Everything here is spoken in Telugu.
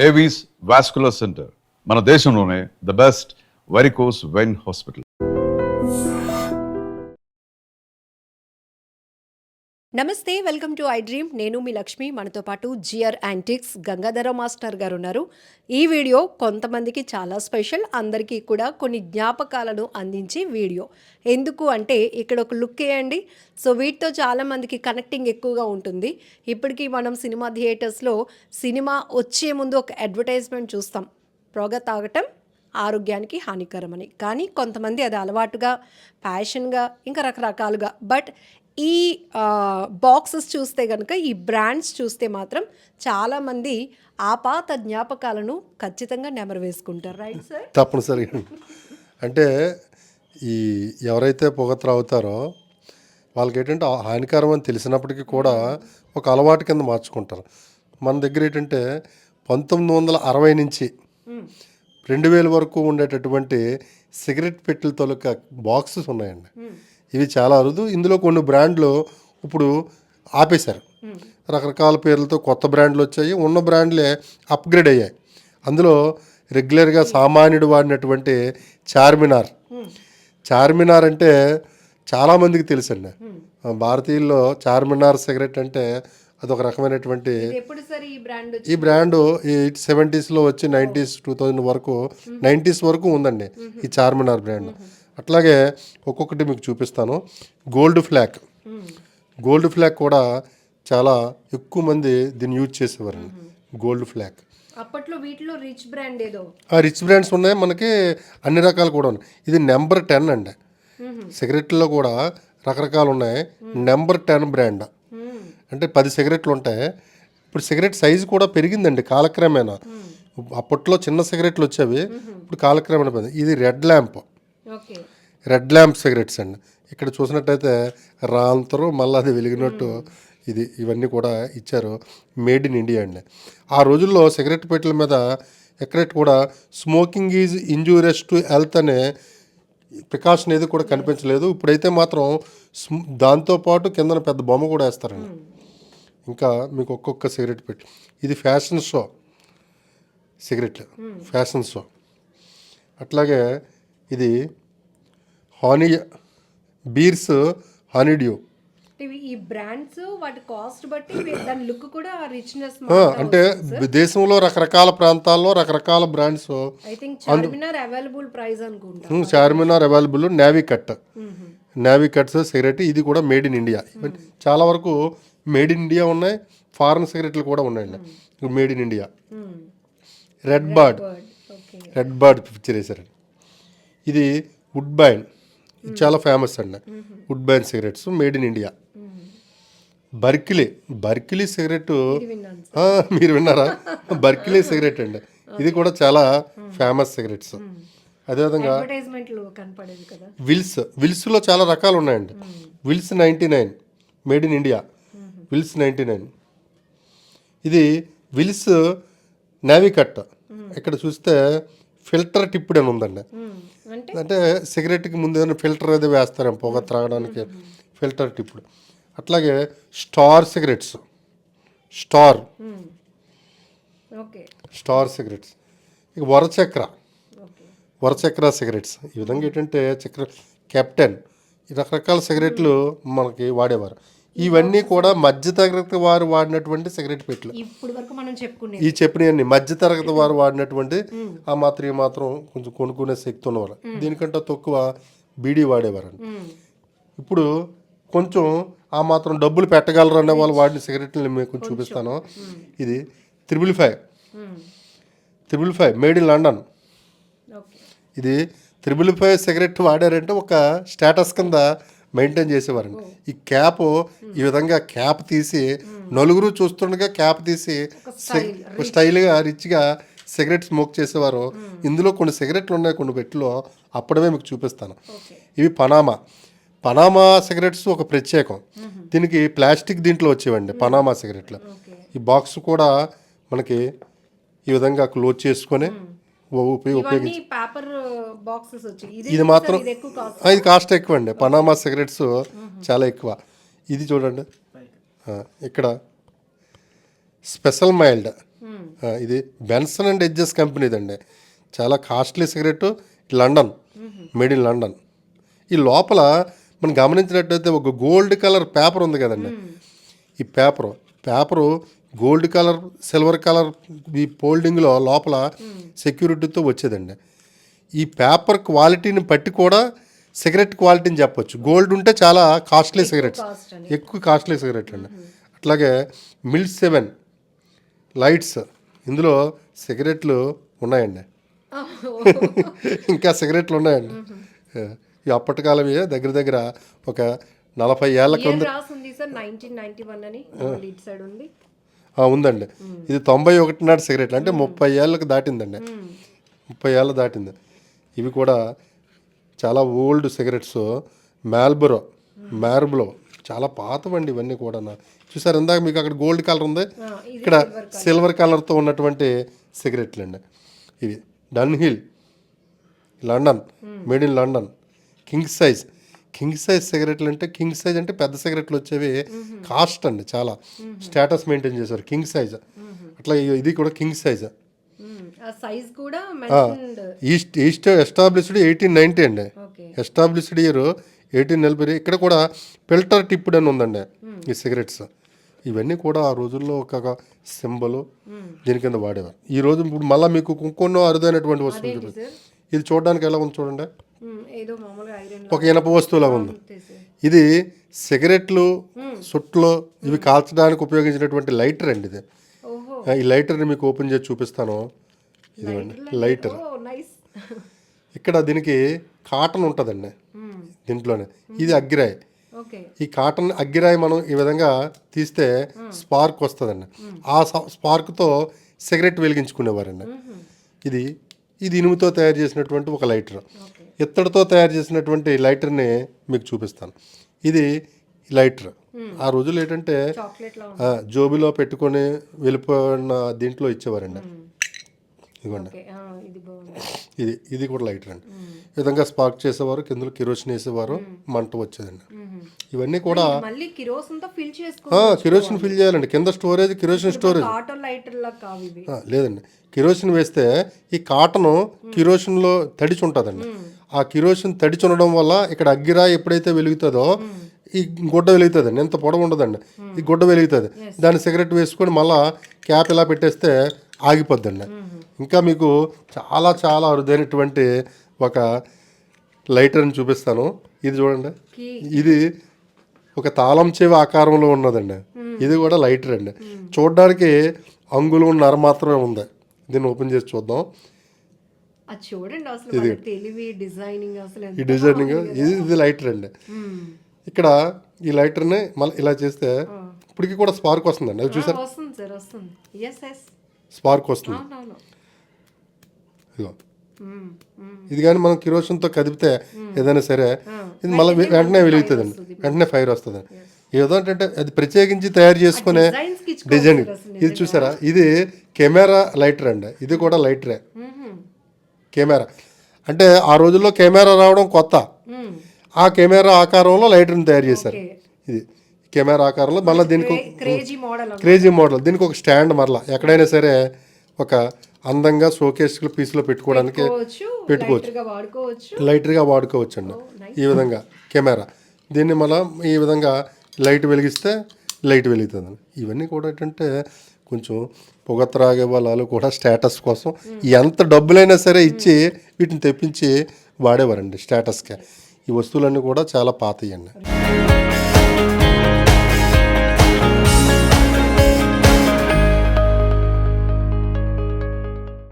ఏవీస్ వాస్కులర్ సెంటర్ మన దేశంలోనే the best varicose vein hospital. నమస్తే, వెల్కమ్ టు ఐ డ్రీమ్. నేను మీ లక్ష్మి. మనతో పాటు జిఆర్ యాంటిక్స్ గంగాధర మాస్టర్ గారు ఉన్నారు. ఈ వీడియో కొంతమందికి చాలా స్పెషల్, అందరికీ కూడా కొన్ని జ్ఞాపకాలను అందించే వీడియో. ఎందుకు అంటే ఇక్కడ ఒక లుక్ వేయండి. సో వీటితో చాలామందికి కనెక్టింగ్ ఎక్కువగా ఉంటుంది. ఇప్పటికీ మనం సినిమా థియేటర్స్లో సినిమా వచ్చే ముందు ఒక అడ్వర్టైజ్మెంట్ చూస్తాం, పొగ తాగటం ఆరోగ్యానికి హానికరమని. కానీ కొంతమంది అది అలవాటుగా, ప్యాషన్గా, ఇంకా రకరకాలుగా. బట్ ఈ బాక్సెస్ చూస్తే కనుక, ఈ బ్రాండ్స్ చూస్తే మాత్రం చాలామంది ఆ పాత జ్ఞాపకాలను ఖచ్చితంగా నెమరు వేసుకుంటారు. Right sir? తప్పనిసరిగా. అంటే ఈ ఎవరైతే పొగ త్రాగుతారో వాళ్ళకి ఏంటంటే హానికరం అని తెలిసినప్పటికీ కూడా ఒక అలవాటు కింద మార్చుకుంటారు. మన దగ్గర ఏంటంటే 1960 నుంచి 2000 వరకు ఉండేటటువంటి సిగరెట్ పెట్టెల తాలూకా బాక్సెస్ ఉన్నాయండి. ఇవి చాలా అరుదు. ఇందులో కొన్ని బ్రాండ్లు ఇప్పుడు ఆపేశారు. రకరకాల పేర్లతో కొత్త బ్రాండ్లు వచ్చాయి. ఉన్న బ్రాండ్లే అప్గ్రేడ్ అయ్యాయి. అందులో రెగ్యులర్గా సామాన్యుడు వాడినటువంటి చార్మినార్ అంటే చాలామందికి తెలుసండి. భారతీయుల్లో చార్మినార్ సిగరెట్ అంటే అదొక రకమైనటువంటి ఈ బ్రాండ్ 70s వచ్చి 90s 2000 వరకు 90s వరకు ఉందండి ఈ చార్మినార్ బ్రాండ్. అట్లాగే ఒక్కొక్కటి మీకు చూపిస్తాను. గోల్డ్ ఫ్లాగ్ కూడా చాలా ఎక్కువ మంది దీన్ని యూజ్ చేసేవారండి. గోల్డ్ ఫ్లాగ్ అప్పట్లో వీటిలో రిచ్ బ్రాండ్స్ ఉన్నాయి, మనకి అన్ని రకాలు కూడా ఉన్నాయి. ఇది నెంబర్ 10 అండి. సిగరెట్లో కూడా రకరకాలు ఉన్నాయి. నెంబర్ 10 బ్రాండ్ అంటే 10 సిగరెట్లు ఉంటాయి. ఇప్పుడు సిగరెట్ సైజు కూడా పెరిగిందండి కాలక్రమేణా. అప్పట్లో చిన్న సిగరెట్లు వచ్చేవి, ఇప్పుడు కాలక్రమేణా పెరిగింది. ఇది రెడ్ ల్యాంప్ సిగరెట్స్ అండి. ఇక్కడ చూసినట్టయితే రాంతరు మళ్ళీ అది వెలిగినట్టు ఇవన్నీ కూడా ఇచ్చారు. మేడ్ ఇన్ ఇండియా అండి. ఆ రోజుల్లో సిగరెట్ పెట్టెల మీద ఎక్కడ కూడా smoking is injurious to health అనే ప్రికాషన్ ఏది కూడా కనిపించలేదు. ఇప్పుడైతే మాత్రం దాంతోపాటు కిందన పెద్ద బొమ్మ కూడా వేస్తారండి. ఇంకా మీకు ఒక్కొక్క సిగరెట్ పెట్టి ఇది ఫ్యాషన్ షో ఫ్యాషన్ షో. అట్లాగే ఇది బీర్స్ హనీడ్యూ. ఈ బ్రాండ్స్ వాటి కాస్ట్ బట్టి దాని లుక్ కూడా రిచ్నెస్ అంటే దేశంలో రకరకాల ప్రాంతాల్లో రకరకాల బ్రాండ్స్. చార్మినార్ అవైలబుల్ ప్రైస్ అనుకుంటా. Charminar available. Navy Cuts cigarette ఇది కూడా మేడ్ ఇన్ ఇండియా. చాలా వరకు మేడ్ ఇన్ ఇండియా ఉన్నాయి, ఫారెన్ సిగరెట్లు కూడా ఉన్నాయండి. Made in India. Red bird picture వేసారండి. ఇది వుడ్ బైన్, ఇది చాలా ఫేమస్ అండి. Woodbine cigarettes made in India. Berkeley cigarette మీరు విన్నారా? బర్కిలీ సిగరెట్ అండి. ఇది కూడా చాలా ఫేమస్ సిగరెట్స్. అదేవిధంగా విల్స్లో చాలా రకాలు ఉన్నాయండి. Wills 99 made in India. Wills 99. ఇది విల్స్ నేవీ కట్. ఇక్కడ చూస్తే ఫిల్టర్ టిప్డ్ అని ఉందండి. అంటే సిగరెట్కి ముందు ఏదైనా ఫిల్టర్ అది వేస్తారేమో పొగ త్రాగడానికి, ఫిల్టర్ టిప్డ్. అట్లాగే స్టార్ సిగరెట్స్. ఇక వరచక్ర సిగరెట్స్. ఈ విధంగా ఏంటంటే కెప్టెన్, ఈ రకరకాల సిగరెట్లు మనకి వాడేవారు. ఇవన్నీ కూడా మధ్యతరగతి వారు వాడినటువంటి సిగరెట్ పెట్టెలు. ఈ చెప్పినవన్నీ మధ్యతరగతి వారు వాడినటువంటి ఆ మాత్రం కొంచెం కొనుక్కునే శక్తి ఉన్నవారు. దీనికంటే తక్కువ బీడీ వాడేవారండి. ఇప్పుడు కొంచెం ఆ మాత్రం డబ్బులు పెట్టగలరు అనే వాళ్ళు వాడిన సిగరెట్లు మీకు చూపిస్తాను. ఇది 555 మేడ్ ఇన్ లండన్. ఇది 555 సిగరెట్ వాడారంటే ఒక స్టేటస్ కింద మెయింటైన్ చేసేవారండి. ఈ క్యాప్ ఈ విధంగా క్యాప్ తీసి నలుగురు చూస్తుండగా క్యాప్ తీసి స్టైల్గా రిచ్గా సిగరెట్ స్మోక్ చేసేవారు. ఇందులో కొన్ని సిగరెట్లు ఉన్నాయి, కొన్ని పెట్టెలో అప్పుడమే మీకు చూపిస్తాను. ఇవి పనామా సిగరెట్స్ ఒక ప్రత్యేకం. దీనికి ప్లాస్టిక్ దీంట్లో వచ్చేవండి పనామా సిగరెట్లు. ఈ బాక్స్ కూడా మనకి ఈ విధంగా క్లోజ్ చేసుకొని ఉపయోగించి ఇది మాత్రం ఇది కాస్ట్ ఎక్కువ అండి. పనామా సిగరెట్స్ చాలా ఎక్కువ. ఇది చూడండి ఇక్కడ స్పెషల్ మైల్డ్ ఇది బెన్సన్ అండ్ ఎడ్జెస్ కంపెనీదండి. చాలా costly cigarette, London, made in London. ఈ లోపల మనం గమనించినట్టయితే ఒక గోల్డ్ కలర్ పేపర్ ఉంది కదండి. ఈ paper gold colour, silver colour ఈ ఫోల్డింగ్లో లోపల సెక్యూరిటీతో వచ్చేదండి. ఈ పేపర్ క్వాలిటీని బట్టి కూడా సిగరెట్ క్వాలిటీని చెప్పొచ్చు. గోల్డ్ ఉంటే చాలా కాస్ట్లీ సిగరెట్స్, ఎక్కువ కాస్ట్లీ సిగరెట్ అండి. అట్లాగే మిల్క్ 7 లైట్స్, ఇందులో సిగరెట్లు ఉన్నాయండి. ఇంకా సిగరెట్లు ఉన్నాయండి. ఈ అప్పటి కాలమే దగ్గర దగ్గర ఒక 40 ఏళ్ల కింద ఉందండి. ఇది 91 నాటి సిగరెట్లు, అంటే 30 ఏళ్ళకి దాటిందండి. 30 ఏళ్ళు దాటింది. ఇవి కూడా చాలా ఓల్డ్ సిగరెట్స్. మార్బులో చాలా పాతవండి ఇవన్నీ కూడా. చూసారు ఇందాక మీకు అక్కడ గోల్డ్ కలర్ ఉంది, ఇక్కడ సిల్వర్ కలర్తో ఉన్నటువంటి సిగరెట్లు అండి ఇవి. Dunhill London, made in London. King size సిగరెట్లు అంటే, కింగ్ సైజ్ అంటే పెద్ద సిగరెట్లు వచ్చేవి కాస్ట్ అండి, చాలా స్టేటస్ మెయింటైన్ చేశారు. కింగ్ సైజ్ అట్లా ఇది కూడా కింగ్ సైజ్. ఈస్ట్ ఎస్టాబ్లిష్డ్ 1890 అండి. Established year 1890. ఇక్కడ కూడా ఫిల్టర్ టిప్డ్ అని ఉందండి ఈ సిగరెట్స్. ఇవన్నీ కూడా ఆ రోజుల్లో ఒక సింబల్, దీని కింద వాడేవారు. ఈ రోజు ఇప్పుడు మళ్ళీ మీకు ఇంకొన్నో అరుదైనటువంటి వస్తువులు చూపిస్తుంది. ఇది చూడడానికి ఎలా ఉంది చూడండి, ఒక ఇనప వస్తువులా ఉంది. ఇది సిగరెట్లు, సుట్లు ఇవి కాల్చడానికి ఉపయోగించినటువంటి లైటర్ అండి ఇది. ఈ లైటర్ని మీకు ఓపెన్ చేసి చూపిస్తాను. ఇదిగోండి లైటర్. ఇక్కడ దీనికి కాటన్ ఉంటుందండి దీంట్లోనే. ఇది అగ్గిరాయి. ఈ కాటన్ అగ్గిరాయి మనం ఈ విధంగా తీస్తే స్పార్క్ వస్తుందండి. ఆ స్పార్క్తో సిగరెట్ వెలిగించుకునేవారండి. ఇది ఇనుముతో తయారు చేసినటువంటి ఒక లైటర్. ఇత్తడితో తయారు చేసినటువంటి లైటర్ని మీకు చూపిస్తాను. ఇది లైటర్. ఆ రోజులు ఏంటంటే జోబిలో పెట్టుకొని వెళ్ళిపోయిన దీంట్లో ఇచ్చేవారండి. ఇదిగోండి ఇది కూడా లైటర్ అండి. ఈ విధంగా స్పార్క్ చేసేవారు, కింద కిరోసిన్ వేసేవారు, మంట వచ్చేదండి. ఇవన్నీ కూడా కిరోసిన్ ఫిల్ చేయాలండి. కింద స్టోరేజ్ కిరోసిన్ స్టోరేజ్ లేదండి. కిరోసిన్ వేస్తే ఈ కాటన్ కిరోసిన్లో తడిచి ఉంటుందండి. ఆ కిరోసిన్ తడిచి ఉండడం వల్ల ఇక్కడ అగ్గిరాయి ఎప్పుడైతే వెలుగుతుందో ఈ గుడ్డ వెలుగుతుందండి. ఎంత పొడవు ఉండదండి, ఈ గుడ్డ వెలుగుతుంది. దాన్ని సిగరెట్ వేసుకొని మళ్ళీ క్యాప్ ఇలా పెట్టేస్తే ఆగిపోద్దండి. ఇంకా మీకు చాలా చాలా అరుదైనటువంటి ఒక లైటర్ని చూపిస్తాను. ఇది చూడండి, ఇది ఒక తాళం చెవి ఆకారంలో ఉన్నదండి. ఇది కూడా లైటర్ అండి. చూడడానికి అంగుళంన్నర మాత్రమే ఉంది. దీన్ని ఓపెన్ చేసి చూద్దాం. ఈ డిజైనింగ్ ఇది లైటర్ అండి. ఇక్కడ ఈ లైటర్ని మళ్ళీ ఇలా చేస్తే ఇప్పటికి కూడా స్పార్క్ వస్తుందండి. అది చూసారు, స్పార్క్ వస్తుంది. ఇదిగో ఇది కానీ మనం కిరోసిన్తో కదిపితే ఏదైనా సరే ఇది మళ్ళీ వెంటనే వెలుగుతుందండి, వెంటనే ఫైర్ వస్తుందండి. ఏదంటే అది ప్రత్యేకించి తయారు చేసుకునే డిజైన్. ఇది చూసారా, ఇది కెమెరా లైటర్ అండి. ఇది కూడా లైటరే. కెమెరా అంటే ఆ రోజుల్లో కెమెరా రావడం కొత్త. ఆ కెమెరా ఆకారంలో లైటర్ని తయారు చేశారు. ఇది కెమెరా ఆకారంలో మళ్ళీ దీనికి క్రేజీ మోడల్. దీనికి ఒక స్టాండ్, మరలా ఎక్కడైనా సరే ఒక అందంగా షోకేస్ పీస్లో పెట్టుకోవడానికి లైటర్గా వాడుకోవచ్చు అండి. ఈ విధంగా కెమెరా. దీన్ని మనం ఈ విధంగా లైట్ వెలిగిస్తే లైట్ వెలుగుతుందండి. ఇవన్నీ కూడా ఏంటంటే కొంచెం పొగ త్రాగే వాళ్ళు కూడా స్టేటస్ కోసం ఎంత డబ్బులైనా సరే ఇచ్చి వీటిని తెప్పించి వాడేవారండి స్టేటస్కే. ఈ వస్తువులన్నీ కూడా చాలా పాతయండి.